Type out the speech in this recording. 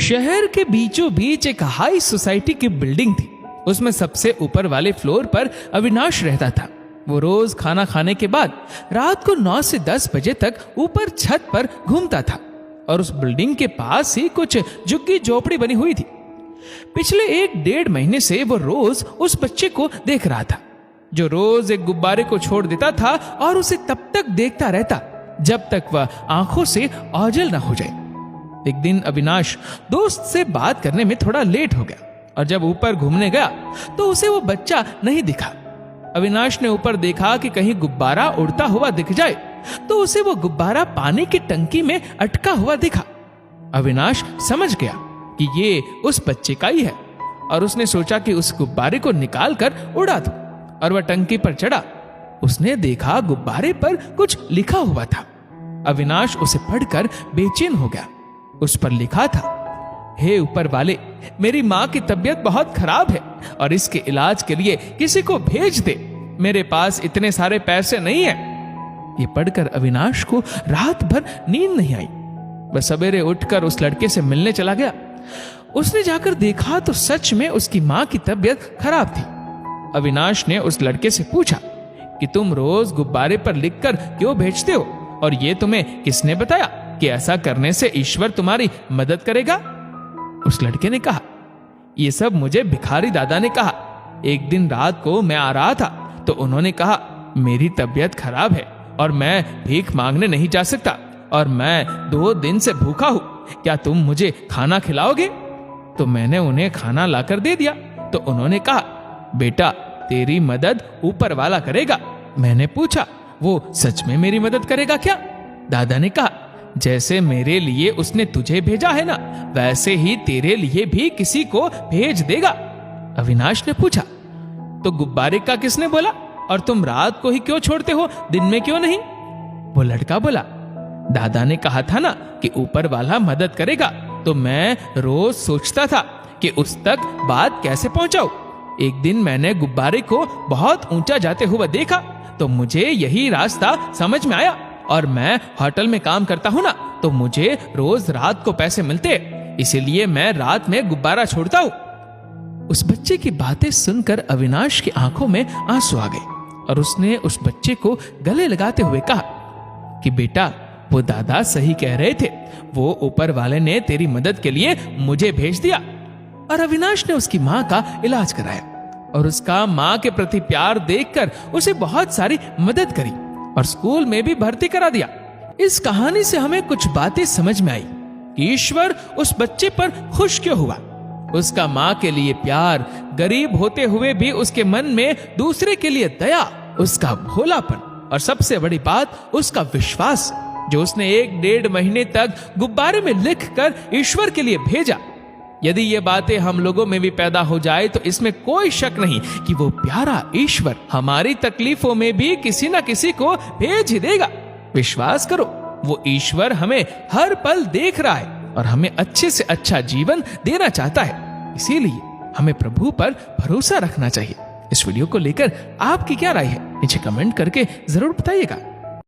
शहर के बीचों बीच एक हाई सोसाइटी की बिल्डिंग थी। उसमें सबसे ऊपर वाले फ्लोर पर अविनाश रहता था। वो रोज खाना खाने के बाद रात को 9 से 10 बजे तक ऊपर छत पर घूमता था और उस बिल्डिंग के पास ही कुछ झुग्गी झोपड़ी बनी हुई थी। पिछले 1-1.5 महीने से वो रोज उस बच्चे को देख रहा था जो रोज एक गुब्बारे को छोड़ देता था और उसे तब तक देखता रहता जब तक वह आंखों से ओझल न हो जाए। एक दिन अविनाश दोस्त से बात करने में थोड़ा लेट हो गया और जब ऊपर घूमने गया तो उसे वो बच्चा नहीं दिखा। अविनाश ने ऊपर देखा कि कहीं गुब्बारा उड़ता हुआ दिख जाए तो उसे वो गुब्बारा पानी की टंकी में अटका हुआ दिखा। अविनाश समझ गया कि ये उस बच्चे का ही है और उसने सोचा कि उस गुब्बारे को निकाल कर उड़ा दो और वह टंकी पर चढ़ा। उसने देखा गुब्बारे पर कुछ लिखा हुआ था। अविनाश उसे पढ़कर बेचैन हो गया। उस पर लिखा था, हे ऊपर वाले, मेरी माँ की तबीयत बहुत खराब है और इसके इलाज के लिए किसी को भेज दे। मेरे पास इतने सारे पैसे नहीं है। ये पढ़कर अविनाश को रात भर नींद नहीं आई। वह सवेरे उठकर उस लड़के से मिलने चला गया। उसने जाकर देखा तो सच में उसकी माँ की तबीयत खराब थी। अविनाश ने उस लड़के से पूछा कि तुम रोज गुब्बारे पर लिखकर क्यों भेजते हो और ये तुम्हें किसने बताया कि ऐसा करने से ईश्वर तुम्हारी मदद करेगा? उस लड़के ने कहा, ये सब मुझे भिखारी दादा ने कहा। एक दिन रात को मैं आ रहा था तो उन्होंने कहा, मेरी तबीयत खराब है और मैं भीख मांगने नहीं जा सकता और मैं 2 दिन से भूखा हूं। क्या तुम मुझे खाना खिलाओगे? तो मैंने उन्हें खाना लाकर दे दिया तो उन्होंने कहा, बेटा तेरी मदद ऊपर वाला करेगा। मैंने पूछा, वो सच में मेरी मदद करेगा क्या? दादा ने कहा, जैसे मेरे लिए उसने तुझे भेजा है ना, वैसे ही तेरे लिए भी किसी को भेज देगा। अविनाश ने पूछा, तो गुब्बारे का किसने बोला और तुम रात को ही क्यों छोड़ते हो, दिन में क्यों नहीं? वो लड़का बोला, दादा ने कहा था ना कि ऊपर वाला मदद करेगा, तो मैं रोज सोचता था कि उस तक बात कैसे पहुंचाऊं। एक दिन मैंने गुब्बारे को बहुत ऊंचा जाते हुए देखा तो मुझे यही रास्ता समझ में आया और मैं होटल में काम करता हूं ना, तो मुझे रोज रात को पैसे मिलते, इसीलिए मैं रात में गुब्बारा छोड़ता हूं। उस बच्चे की बातें सुनकर अविनाश की आंखों में आंसू आ गए और उसने उस बच्चे को गले लगाते हुए कहा कि बेटा, वो दादा सही कह रहे थे, वो ऊपर वाले ने तेरी मदद के लिए मुझे भेज दिया। और अविनाश ने उसकी माँ का इलाज कराया और उसका माँ के प्रति प्यार देखकर उसे बहुत सारी मदद करी और स्कूल में भी भर्ती करा दिया। इस कहानी से हमें कुछ बातें समझ में आई कि ईश्वर उस बच्चे पर खुश क्यों हुआ। उसका माँ के लिए प्यार, गरीब होते हुए भी उसके मन में दूसरे के लिए दया, उसका भोलापन और सबसे बड़ी बात उसका विश्वास, जो उसने 1-1.5 महीने तक गुब्बारे में लिखकर ईश्वर के लिए भेजा। यदि ये बातें हम लोगों में भी पैदा हो जाए तो इसमें कोई शक नहीं कि वो प्यारा ईश्वर हमारी तकलीफों में भी किसी ना किसी को भेज ही देगा। विश्वास करो, वो ईश्वर हमें हर पल देख रहा है और हमें अच्छे से अच्छा जीवन देना चाहता है। इसीलिए हमें प्रभु पर भरोसा रखना चाहिए। इस वीडियो को लेकर आपकी क्या राय है, नीचे कमेंट करके जरूर बताइएगा।